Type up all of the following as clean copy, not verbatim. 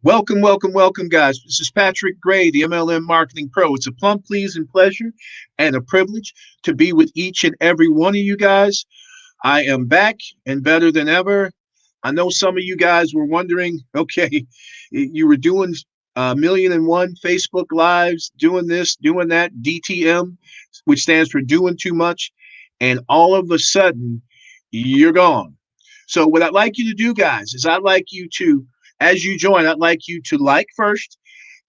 Welcome, welcome, welcome, guys. This is Patrick Gray, the MLM Marketing Pro. It's a plum, please, and pleasure and a privilege to be with each and every one of you guys. I am back and better than ever. I know some of you guys were wondering, okay, you were doing a million and one Facebook Lives, doing this, doing that, DTM, which stands for doing too much. And all of a sudden, you're gone. So, what I'd like you to do, guys, is I'd like you to, as you join, I'd like you to like first,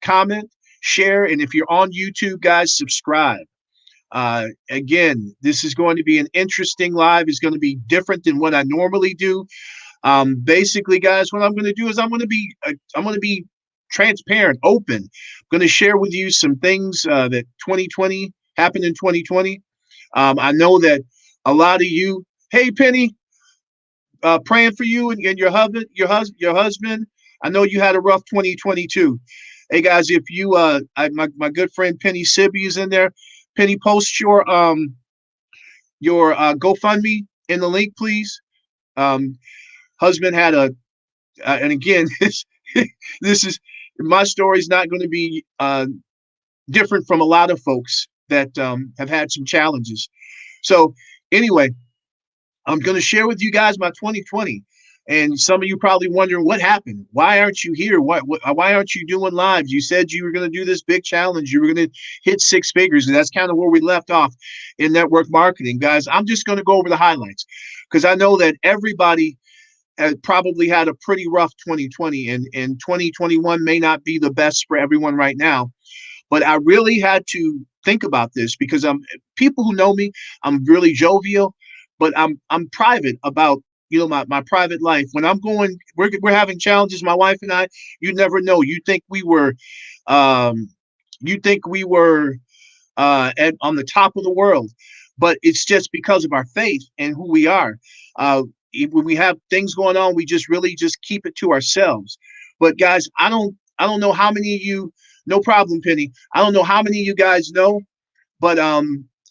comment, share, and if you're on YouTube, guys, subscribe. Again, this is going to be an interesting live. It's going to be different than what I normally do. Basically, guys, what I'm going to do is I'm going to be transparent, open. I'm going to share with you some things that 2020 happened in 2020. I know that a lot of you, hey Penny, praying for you and your husband. I know you had a rough 2022. Hey guys, if you my good friend Penny Sibby is in there. Penny, post your GoFundMe in the link, please. Um, Husband had and again, this is my story is not going to be different from a lot of folks that have had some challenges. So anyway, I'm going to share with you guys my 2020. And some of you probably wondering what happened. Why aren't you here? Why aren't you doing lives? You said you were going to do this big challenge. You were going to hit six figures. And that's kind of where we left off in network marketing. Guys, I'm just going to go over the highlights because I know that everybody probably had a pretty rough 2020 and 2021 may not be the best for everyone right now. But I really had to think about this because people who know me, I'm really jovial, but I'm private about my private life. When I'm going, we're having challenges, my wife and I. You never know. Um, you think we were on the top of the world, but it's just because of our faith and who we are. When we have things going on, we just really just keep it to ourselves. But guys, I don't know how many of you. No problem, Penny. I don't know how many of you guys know, but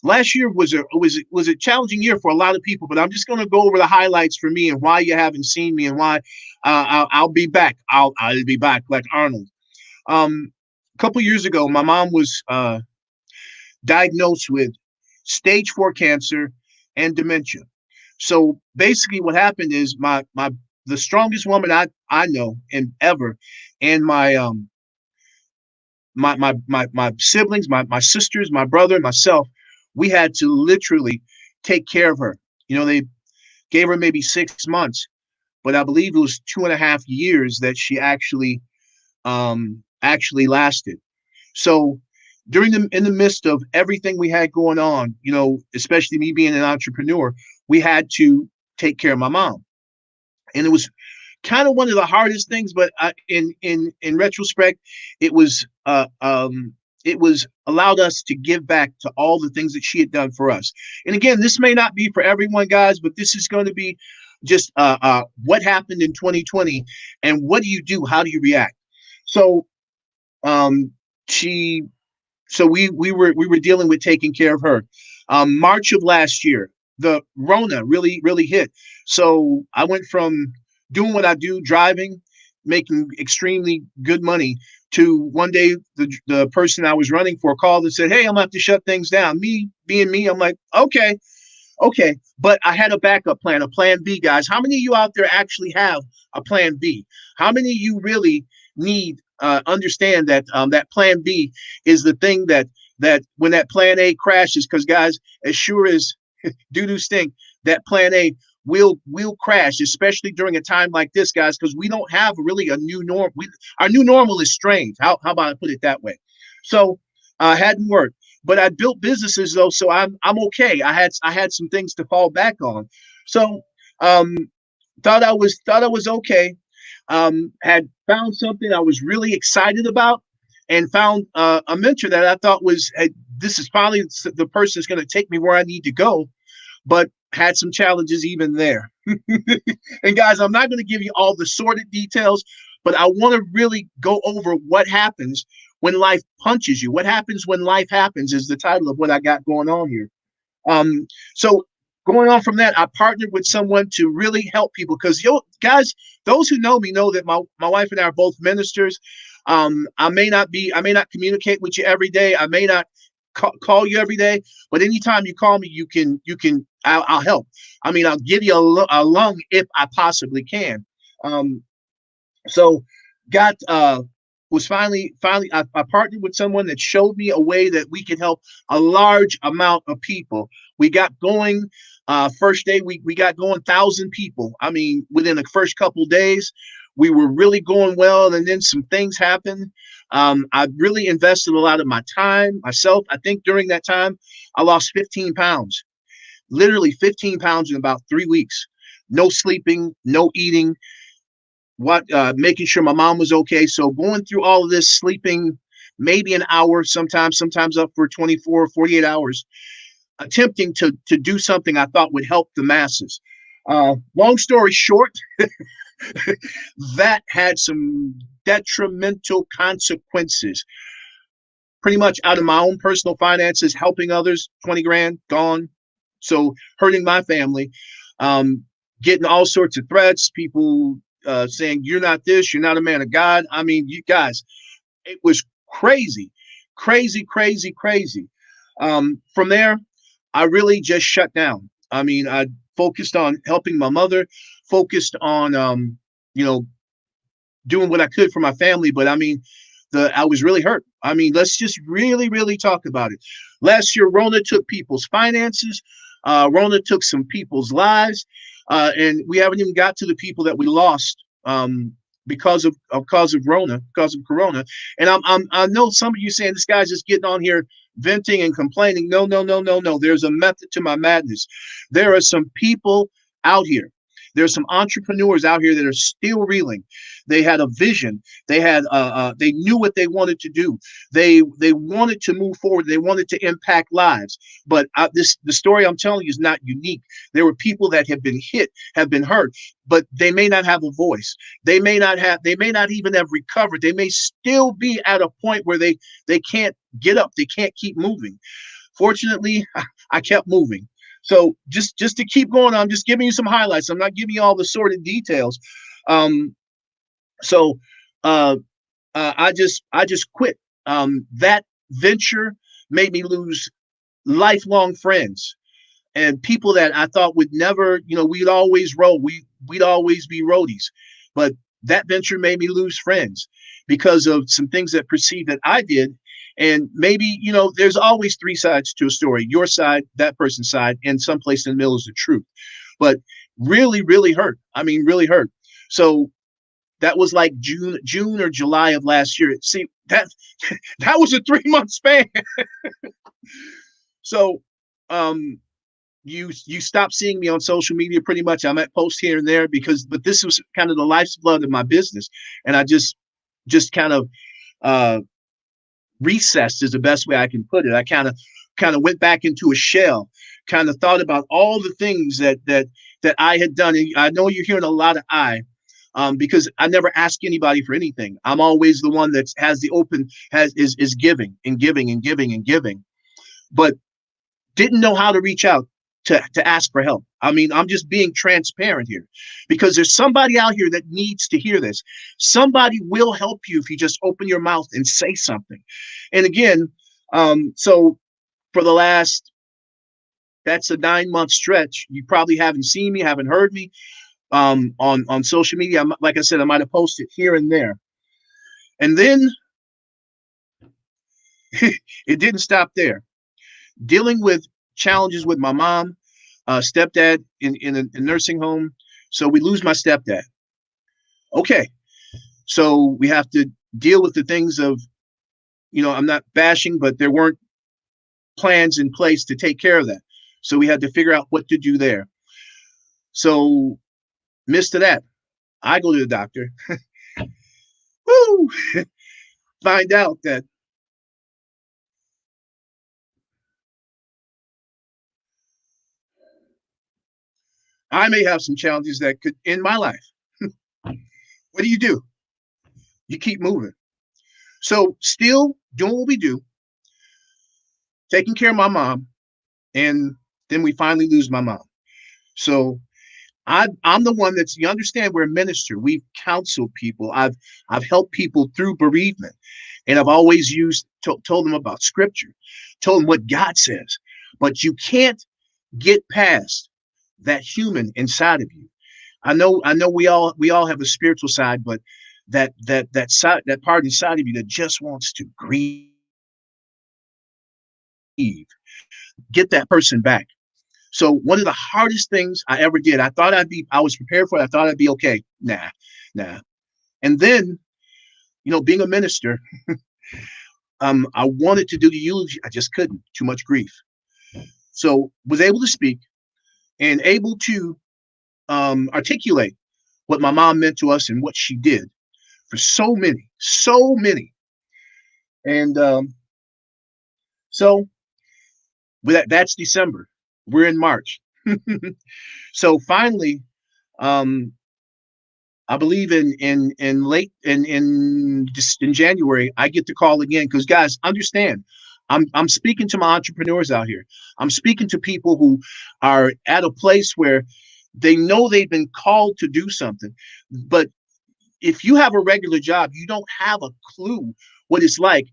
last year was a challenging year for a lot of people. But I'm just going to go over the highlights for me and why you haven't seen me and why I'll be back. I'll be back like Arnold. A couple years ago, my mom was diagnosed with stage 4 cancer and dementia. So basically, what happened is my the strongest woman I know and ever, and my siblings, my sisters, my brother, myself, we had to literally take care of her. They gave her maybe 6 months, but I believe it was 2.5 years that she actually lasted. So in the midst of everything we had going on, especially me being an entrepreneur, we had to take care of my mom, and it was kind of one of the hardest things. But in retrospect, it was it was allowed us to give back to all the things that she had done for us. And again, this may not be for everyone, guys, but this is going to be just what happened in 2020 and what do you do? How do you react? So um, she we were dealing with taking care of her. March of last year, the Rona really hit. So I went from doing what I do, driving, making extremely good money, to one day the person I was running for called and said, "Hey, I'm gonna have to shut things down." Me being me, I'm like, okay. But I had a backup plan, a plan B, guys. How many of you out there actually have a plan B? How many of you really need understand that that plan B is the thing that when that plan A crashes? Because guys, as sure as doo-doo stink, that plan A will crash, especially during a time like this, guys, because we don't have really a new norm. Our new normal is strange. How about I put it that way? So hadn't worked. But I built businesses though, so I'm okay. I had some things to fall back on. So um, thought I was okay. Had found something I was really excited about, and found a mentor that I thought was, hey, this is probably the person that's going to take me where I need to go. But had some challenges even there. And guys, I'm not going to give you all the sordid details, but I want to really go over what happens when life punches you. What happens when life happens is the title of what I got going on here. Um, so going on from that, I partnered with someone to really help people because yo guys, those who know me know that my wife and I are both ministers. I may not communicate with you every day. I may not call you every day, but anytime you call me, I'll help. I mean, I'll give you a lung if I possibly can. Um, so got was finally I partnered with someone that showed me a way that we could help a large amount of people. We got going first day we got going 1,000 people. I mean, within the first couple of days, we were really going well, and then some things happened. I really invested a lot of my time myself. I think during that time I lost 15 pounds, literally 15 pounds in about 3 weeks. No sleeping, no eating, making sure my mom was okay. So going through all of this, sleeping maybe an hour, sometimes up for 24, 48 hours, attempting to do something I thought would help the masses. Long story short, that had some detrimental consequences. Pretty much out of my own personal finances, helping others, 20 grand gone. So hurting my family, getting all sorts of threats, people saying, you're not this, you're not a man of God. I mean, you guys, it was crazy, crazy, crazy, crazy. From there, I really just shut down. I mean, I focused on helping my mother, focused on, you know, doing what I could for my family. But I mean, I was really hurt. I mean, let's just really, really talk about it. Last year, Rona took people's finances. Rona took some people's lives, and we haven't even got to the people that we lost because of Rona, because of Corona. And I know some of you saying this guy's just getting on here venting and complaining. No, no, no, no, no. There's a method to my madness. There are some people out here. There's some entrepreneurs out here that are still reeling. They had a vision. They knew what they wanted to do. They wanted to move forward. They wanted to impact lives. But the story I'm telling you is not unique. There were people that have been hit, have been hurt, but they may not have a voice. They may not even have recovered. They may still be at a point where they can't get up. They can't keep moving. Fortunately, I kept moving. So just to keep going, I'm just giving you some highlights. I'm not giving you all the sordid details. Um, so I just quit. That venture made me lose lifelong friends and people that I thought would never, we'd always roll. We'd always be roadies. But that venture made me lose friends because of some things that perceived that I did. And maybe, there's always three sides to a story: your side, that person's side, and someplace in the middle is the truth. But really, really hurt. I mean, really hurt. So that was like June or July of last year. See, that was a 3 month span. So um you stop seeing me on social media pretty much. I might post here and there but this was kind of the life's blood of my business. And I just kind of uh recessed is the best way I can put it. I kind of went back into a shell, kind of thought about all the things that I had done. And I know you're hearing a lot of because I never ask anybody for anything. I'm always the one that has the open is giving and giving and giving and giving, but didn't know how to reach out to ask for help. I mean, I'm just being transparent here because there's somebody out here that needs to hear this. Somebody will help you if you just open your mouth and say something. And again, so for the last, that's a 9 month stretch. You probably haven't seen me, haven't heard me on social media. Like I said, I might have posted here and there. And then it didn't stop there. Dealing with challenges with my mom, stepdad in a nursing home. So we lose my stepdad. Okay. So we have to deal with the things of, I'm not bashing, but there weren't plans in place to take care of that. So we had to figure out what to do there. So, midst of that, I go to the doctor. Woo! Find out that I may have some challenges that could end my life. What do? You keep moving. So, still doing what we do, taking care of my mom, and then we finally lose my mom. So I'm the one that's, you understand, we're a minister. We've counseled people. I've helped people through bereavement, and I've always told them about scripture, told them what God says. But you can't get past that human inside of you. I know we all have a spiritual side, but that side, that part inside of you that just wants to grieve, get that person back. So one of the hardest things I ever did, I was prepared for it. I thought I'd be okay. Nah, nah. And then, being a minister, I wanted to do the eulogy. I just couldn't. Too much grief. So was able to speak and able to articulate what my mom meant to us and what she did for so many. And so that's December. We're in March. So finally, um, I believe in late in January, I get the call again, because guys, understand, I'm speaking to my entrepreneurs out here. I'm speaking to people who are at a place where they know they've been called to do something, but if you have a regular job, you don't have a clue what it's like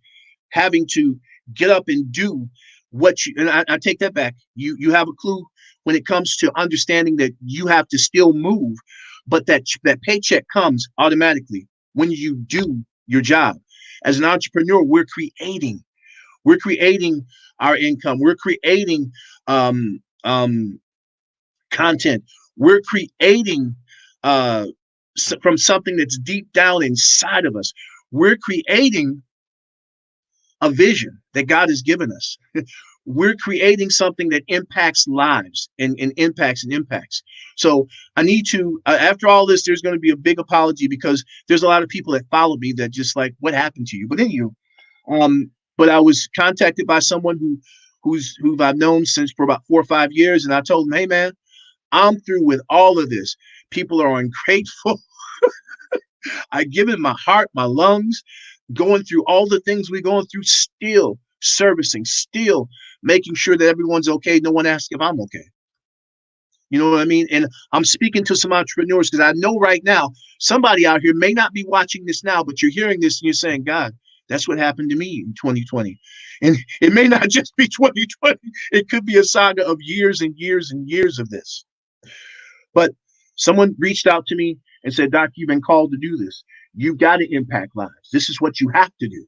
having to get up and do what you, and I take that back. You have a clue when it comes to understanding that you have to still move, but that paycheck comes automatically when you do your job. As an entrepreneur, we're creating our income. We're creating content. We're creating uh, from something that's deep down inside of us. We're creating a vision that God has given us. We're creating something that impacts lives and impacts. So I need to, after all this, there's going to be a big apology, because there's a lot of people that follow me that just like, what happened to you? But anyway, um, but I was contacted by someone who I've known since for about 4 or 5 years, and I told him, hey man, I'm through with all of this. People are ungrateful. I give it my heart, my lungs, going through all the things we're going through, still servicing, still making sure that everyone's okay. No one asks if I'm okay. You know what I mean? And I'm speaking to some entrepreneurs, because I know right now somebody out here may not be watching this now, but you're hearing this and you're saying, God, that's what happened to me in 2020. And it may not just be 2020, it could be a saga of years and years and years of this. But someone reached out to me and said, Doc, you've been called to do this. You've got to impact lives. This is what you have to do.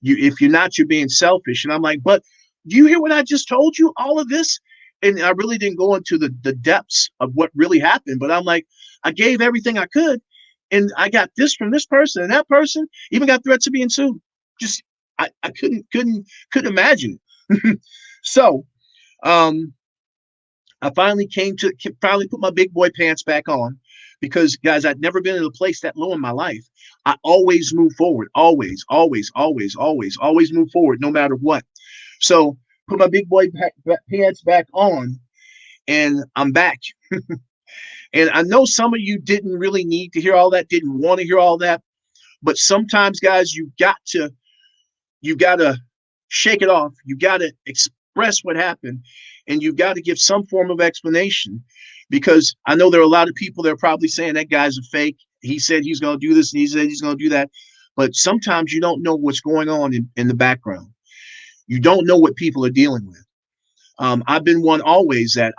If you're not, you're being selfish. And I'm like, but do you hear what I just told you? All of this. And I really didn't go into the depths of what really happened. But I'm like, I gave everything I could. And I got this from this person, and that person even got threats of being sued. Just I couldn't imagine. So I finally put my big boy pants back on, because guys, I'd never been in a place that low in my life. I always move forward, always move forward, no matter what. So put my big boy pants back on, and I'm back. And I know some of you didn't really need to hear all that, didn't want to hear all that, but sometimes, guys, you got to shake it off. You got to express what happened, and you've got to give some form of explanation, because I know there are a lot of people that are probably saying that guy's a fake. He said he's going to do this and he said he's going to do that. But sometimes you don't know what's going on in the background. You don't know what people are dealing with. I've been one always that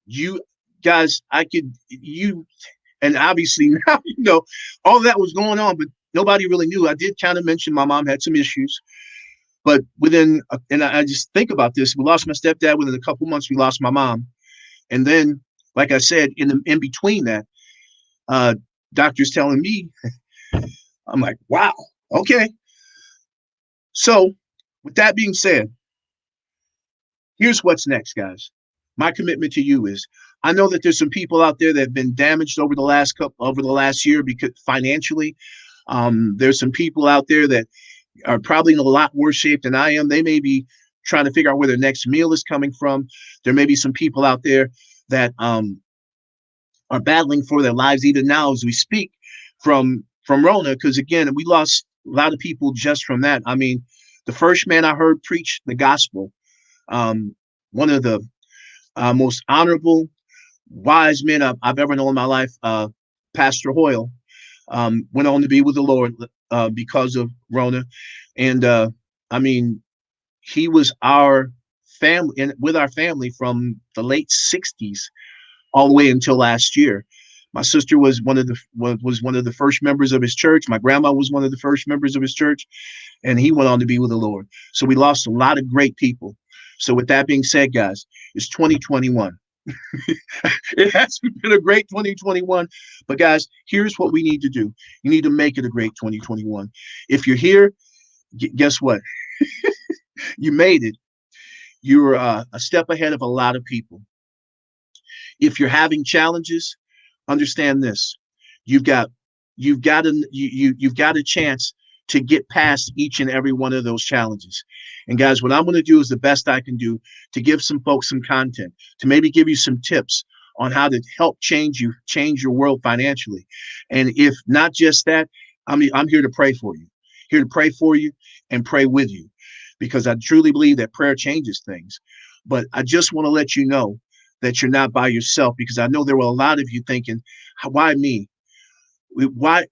you guys, and obviously now, all that was going on, but nobody really knew. I did kind of mention my mom had some issues. But and I just think about this. We lost my stepdad. Within a couple months, we lost my mom. And then, like I said, in between that, uh, doctors telling me, I'm like, wow, okay. So, with that being said, here's what's next, guys. My commitment to you is, I know that there's some people out there that have been damaged over the last year, because financially, there's some people out there that are probably in a lot worse shape than I am. They may be trying to figure out where their next meal is coming from. There may be some people out there that are battling for their lives even now as we speak from Rona, because again, we lost a lot of people just from that. I mean, the first man I heard preach the gospel, one of the most honorable, wise men I've ever known in my life. Pastor Hoyle went on to be with the Lord because of Rona, and I mean, he was our family and with our family from the late '60s all the way until last year. My sister was one of the first members of his church. My grandma was one of the first members of his church, and he went on to be with the Lord. So we lost a lot of great people. So with that being said, guys, it's 2021. It has been a great 2021. But guys, here's what we need to do. You need to make it a great 2021. If you're here, guess what? You made it. You're a step ahead of a lot of people. If you're having challenges, understand this: you've got you've got a chance to get past each and every one of those challenges. And guys, what I'm going to do is the best I can do to give some folks some content, to maybe give you some tips on how to help change your world financially. And if not just that, I'm here to pray for you, here to pray for you and pray with you, because I truly believe that prayer changes things. But I just want to let you know that you're not by yourself, because I know there were a lot of you thinking, why me? Why?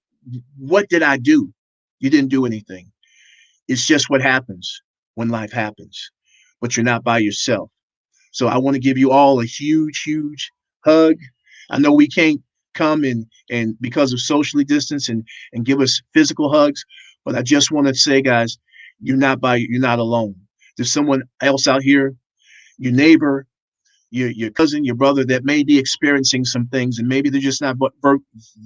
What did I do? You didn't do anything. It's just what happens when life happens. But you're not by yourself. So I want to give you all a huge, huge hug. I know we can't come and because of socially distance and give us physical hugs, but I just want to say, guys, you're not alone. There's someone else out here, your neighbor, your cousin, your brother, that may be experiencing some things, and maybe they're just not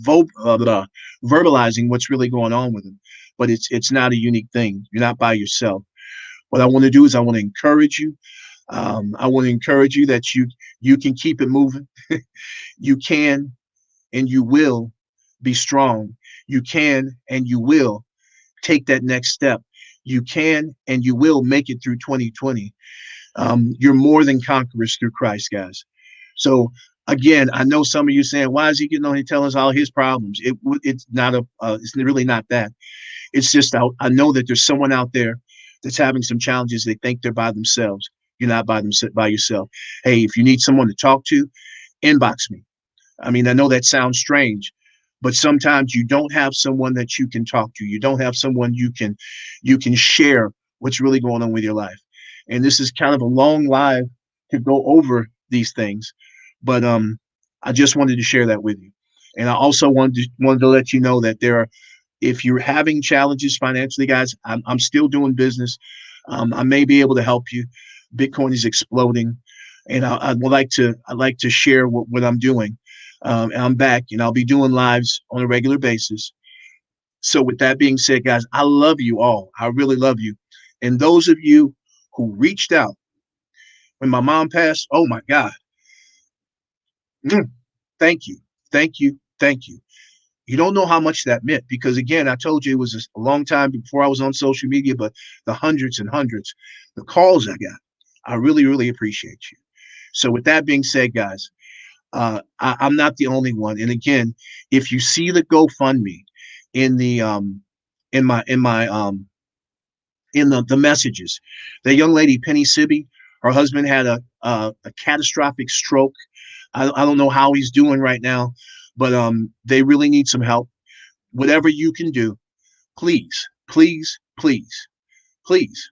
verbalizing what's really going on with them. But it's not a unique thing. You're not by yourself. What I want to do is I want to encourage you. I want to encourage you that you can keep it moving. You can and you will be strong. You can and you will take that next step. You can and you will make it through 2020. You're more than conquerors through Christ, guys. So again, I know some of you saying, "Why is he getting on here telling us all his problems?" It's not it's really not that. It's just I know that there's someone out there that's having some challenges. They think they're by themselves. You're not by yourself. Hey, if you need someone to talk to, inbox me. I mean, I know that sounds strange, but sometimes you don't have someone that you can talk to. You don't have someone you can share what's really going on with your life. And this is kind of a long live to go over these things, but I just wanted to share that with you. And I also wanted to let you know that if you're having challenges financially, guys, I'm still doing business. I may be able to help you. Bitcoin is exploding, and I'd like to share what I'm doing. And I'm back, and I'll be doing lives on a regular basis. So with that being said, guys, I love you all. I really love you. And those of you who reached out when my mom passed, oh my God, thank you, thank you, thank you. You don't know how much that meant, because again, I told you it was a long time before I was on social media, but the hundreds and hundreds, the calls I got, I really, really appreciate you. So with that being said, guys, I'm not the only one. And again, if you see the GoFundMe in the in my in the messages, the young lady Penny Sibby, her husband had a catastrophic stroke. I don't know how he's doing right now, but they really need some help. Whatever you can do, please, please, please, please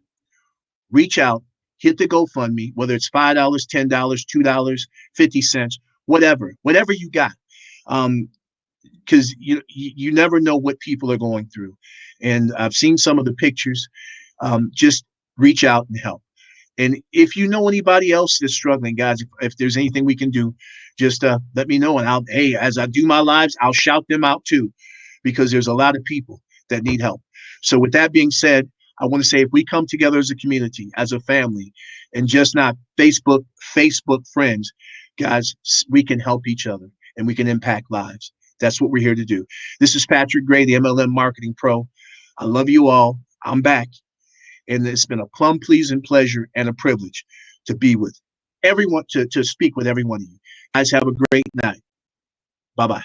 reach out, hit the GoFundMe, whether it's $5, $10, $2, 50 cents, whatever you got. Because you never know what people are going through. And I've seen some of the pictures. Just reach out and help. And if you know anybody else that's struggling, guys, if there's anything we can do, just let me know. And hey, as I do my lives, I'll shout them out too, because there's a lot of people that need help. So with that being said, I want to say, if we come together as a community, as a family, and just not Facebook friends, guys, we can help each other and we can impact lives. That's what we're here to do. This is Patrick Gray, the MLM Marketing Pro. I love you all. I'm back. And it's been a plum pleasing pleasure and a privilege to be with everyone, to speak with every one of you. Guys, have a great night. Bye-bye.